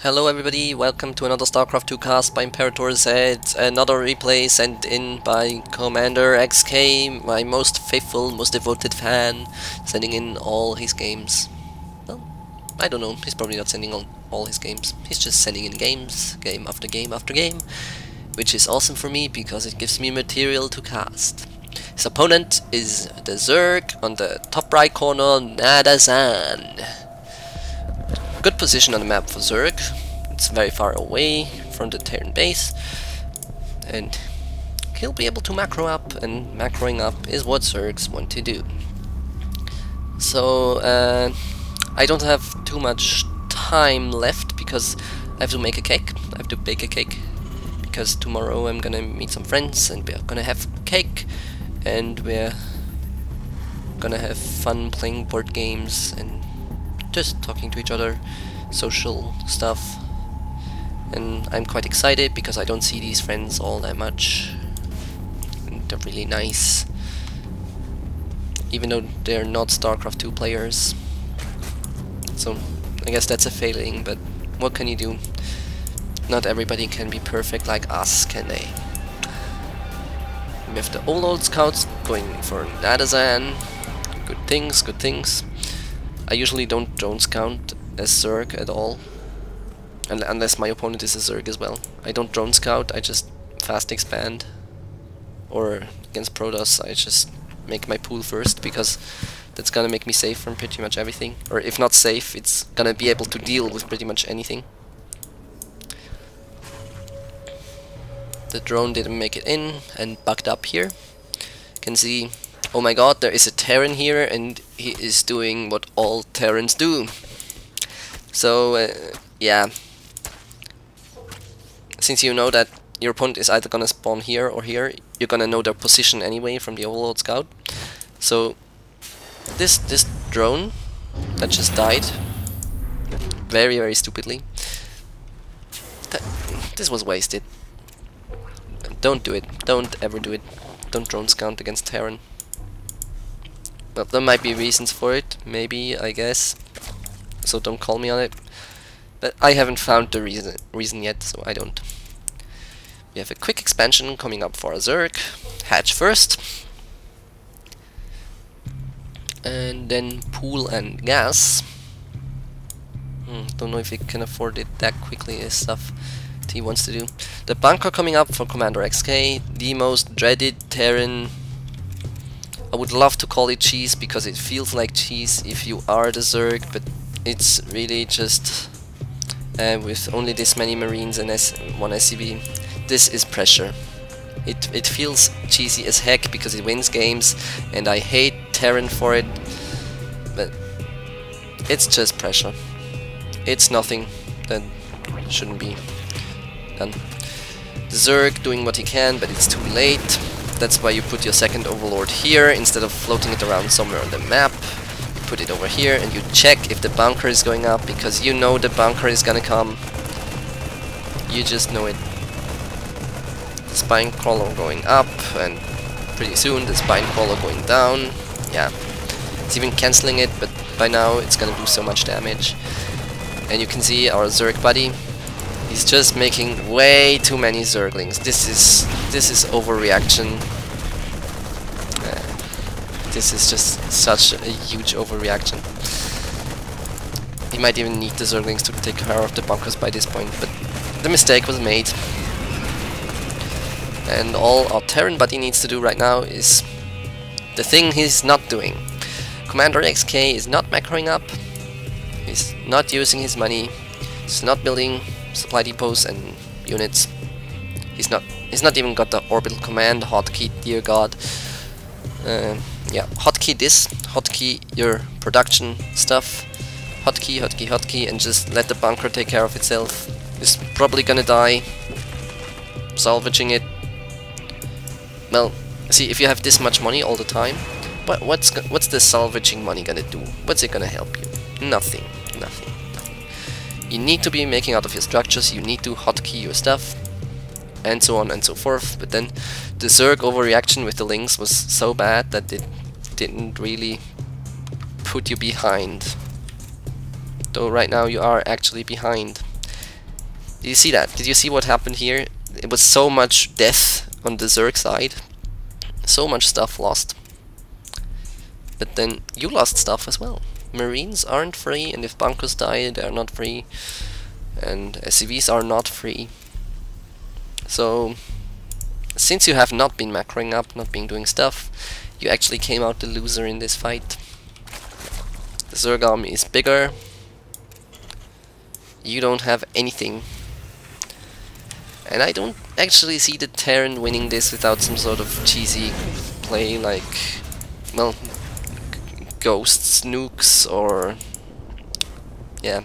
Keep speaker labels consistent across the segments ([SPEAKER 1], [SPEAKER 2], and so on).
[SPEAKER 1] Hello everybody, welcome to another StarCraft 2 cast by TvZ, another replay sent in by CommanderXk, my most faithful, most devoted fan, sending in all his games. Well, I don't know, he's probably not sending all his games, he's just sending in games, game after game after game, which is awesome for me because it gives me material to cast. His opponent is the Zerg on the top right corner, Nadazan. Good position on the map for Zerg. It's very far away from the Terran base, and he'll be able to macro up, and macroing up is what Zergs want to do. So I don't have too much time left because I have to make a cake. I have to bake a cake because tomorrow I'm gonna meet some friends and we're gonna have cake, and we're gonna have fun playing board games and just talking to each other, social stuff. And I'm quite excited because I don't see these friends all that much, and they're really nice, even though they're not StarCraft 2 players. So I guess that's a failing, but what can you do? Not everybody can be perfect like us, can they? We have the old scouts going for Nadazan. Good things, good things. I usually don't drone scout as Zerg at all, unless my opponent is a Zerg as well. I don't drone scout, I just fast expand. Or against Protoss, I just make my pool first, because that's gonna make me safe from pretty much everything. Or if not safe, it's gonna be able to deal with pretty much anything. The drone didn't make it in and bugged up here. You can see, oh my god, there is a Terran here and he is doing what all Terrans do. So yeah, since you know that your opponent is either gonna spawn here or here, you're gonna know their position anyway from the Overlord Scout. So this drone that just died very stupidly, this was wasted. Don't do it. Don't ever do it. Don't drone scout against Terran. Well, there might be reasons for it, maybe, I guess. So don't call me on it. But I haven't found the reason yet, so I don't. We have a quick expansion coming up for a Zerg. Hatch first. And then pool and gas. Don't know if we can afford it that quickly as stuff he wants to do. The bunker coming up for CommanderXk, the most dreaded Terran. I would love to call it cheese because it feels like cheese if you are the Zerg, but it's really just with only this many Marines and one SCV. This is pressure. It feels cheesy as heck because it wins games, and I hate Terran for it, but it's just pressure. It's nothing that shouldn't be done. The Zerg doing what he can, but it's too late. That's why you put your second Overlord here instead of floating it around somewhere on the map. You put it over here and you check if the bunker is going up, because you know the bunker is gonna come. You just know it. The spine crawler going up, and pretty soon the spine crawler going down. Yeah, it's even cancelling it, but by now it's gonna do so much damage. And you can see our Zerg buddy. He's just making way too many Zerglings. This is overreaction. This is just such a huge overreaction. He might even need the Zerglings to take care of the bunkers by this point, but the mistake was made. And all our Terran buddy needs to do right now is the thing he's not doing. CommanderXk is not macroing up. He's not using his money. He's not building supply depots and units. He's not even got the orbital command hotkey, dear god. Yeah, hotkey this, hotkey your production stuff, hotkey, and just let the bunker take care of itself. It's probably gonna die. Salvaging it. Well, see, if you have this much money all the time, but what's the salvaging money gonna do? What's it gonna help you? Nothing. You need to be making out of your structures, you need to hotkey your stuff, and so on and so forth. But then the Zerg overreaction with the links was so bad that it didn't really put you behind. Though right now you are actually behind. Did you see that? Did you see what happened here? It was so much death on the Zerg side. So much stuff lost. But then you lost stuff as well. Marines aren't free, and if bunkers die, they are not free. And SCVs are not free. So, since you have not been macroing up, not been doing stuff, you actually came out the loser in this fight. The Zerg army is bigger. You don't have anything. And I don't actually see the Terran winning this without some sort of cheesy play like, well, ghosts, nukes, or... yeah.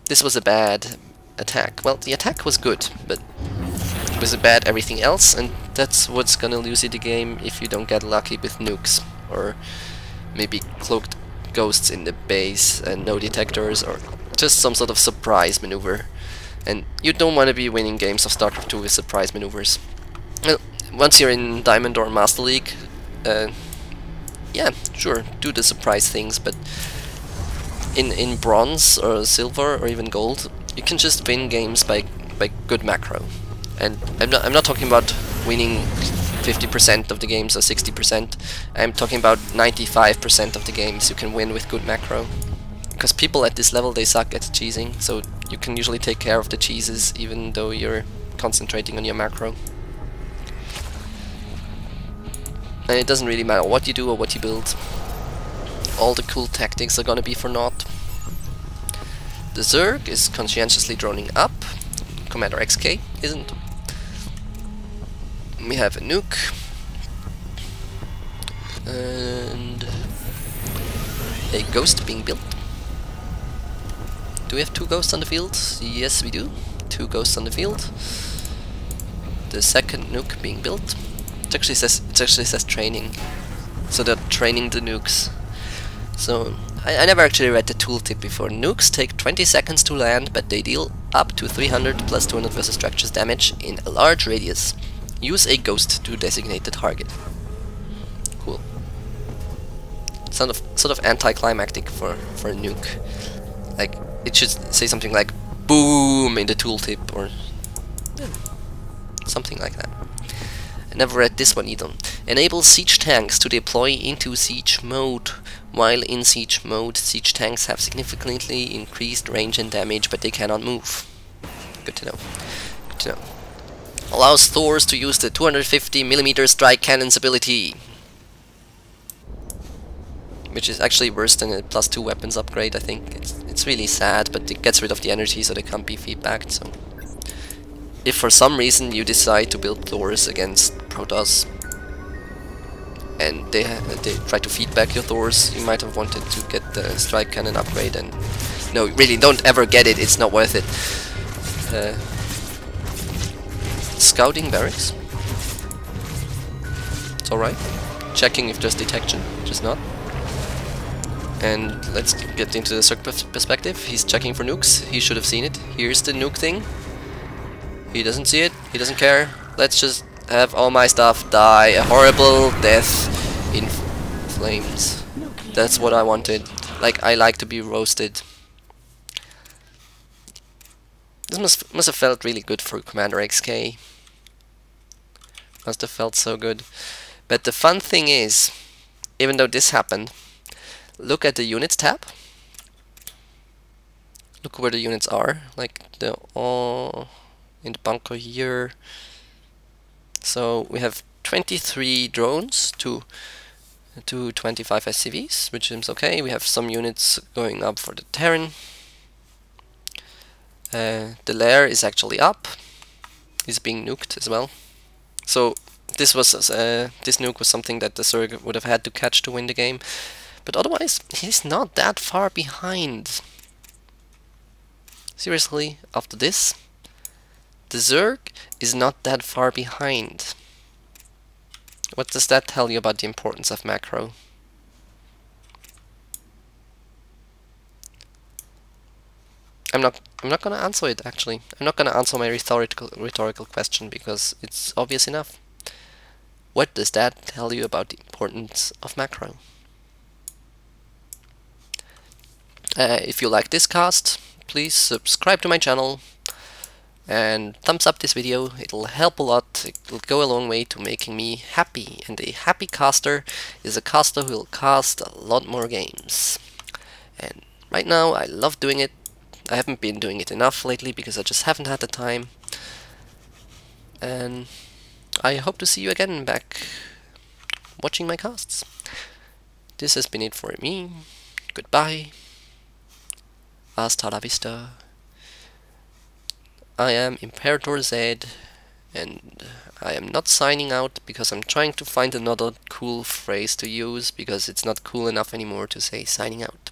[SPEAKER 1] This was a bad attack. Well, the attack was good, but it was a bad everything else, and that's what's gonna lose you the game if you don't get lucky with nukes, or maybe cloaked ghosts in the base and no detectors, or just some sort of surprise maneuver. And you don't want to be winning games of StarCraft 2 with surprise maneuvers. Well, once you're in Diamond or Master League, yeah, sure, do the surprise things, but in Bronze or Silver or even Gold, you can just win games by good macro. And I'm not talking about winning 50% of the games or 60%. I'm talking about 95% of the games you can win with good macro. Because people at this level, they suck at cheesing, so you can usually take care of the cheeses even though you're concentrating on your macro. And it doesn't really matter what you do or what you build. All the cool tactics are gonna be for naught. The Zerg is conscientiously droning up. CommanderXk isn't. We have a nuke. And a ghost being built. Do we have 2 ghosts on the field? Yes, we do. 2 ghosts on the field. The second nuke being built. It actually says training. So they're training the nukes. So I never actually read the tooltip before. Nukes take 20 seconds to land, but they deal up to 300 plus 200 versus structures damage in a large radius. Use a ghost to designate the target. Cool. Sort of anticlimactic for a nuke. Like, it should say something like boom in the tooltip, or yeah, something like that. I never read this one either. Enable siege tanks to deploy into siege mode. While in siege mode, siege tanks have significantly increased range and damage, but they cannot move. Good to know. Good to know. Allows Thors to use the 250mm strike cannon's ability, which is actually worse than a +2 weapons upgrade, I think. It's really sad, but it gets rid of the energy so they can't be feedbacked, so... If for some reason you decide to build Thors against Protoss, and they try to feedback your Thors, you might have wanted to get the strike cannon upgrade, and... No, really, don't ever get it, it's not worth it. Scouting barracks. It's alright. Checking if there's detection, just not. And let's get into the Zerg perspective. He's checking for nukes. He should have seen it. Here's the nuke thing. He doesn't see it. He doesn't care. Let's just have all my stuff die a horrible death in flames. That's what I wanted. Like, I like to be roasted. This must have felt really good for CommanderXk. Must have felt so good. But the fun thing is, even though this happened, look at the units tab. Look where the units are. Like, they're all in the bunker here. So we have 23 drones to 25 SCVs, which seems okay. We have some units going up for the Terran. The lair is actually up. He's being nuked as well. So this was this nuke was something that the Zerg would have had to catch to win the game. But otherwise, he's not that far behind. Seriously, after this, the Zerg is not that far behind. What does that tell you about the importance of macro? I'm not gonna answer it, actually. I'm not gonna answer my rhetorical question because it's obvious enough. What does that tell you about the importance of macro? If you like this cast, please subscribe to my channel, and thumbs up this video. It'll help a lot. It'll go a long way to making me happy, and a happy caster is a caster who will cast a lot more games. And right now I love doing it. I haven't been doing it enough lately because I just haven't had the time, and I hope to see you again back watching my casts. This has been it for me. Goodbye. Hasta la vista. I am Imperator Z, and I am not signing out because I'm trying to find another cool phrase to use, because it's not cool enough anymore to say signing out.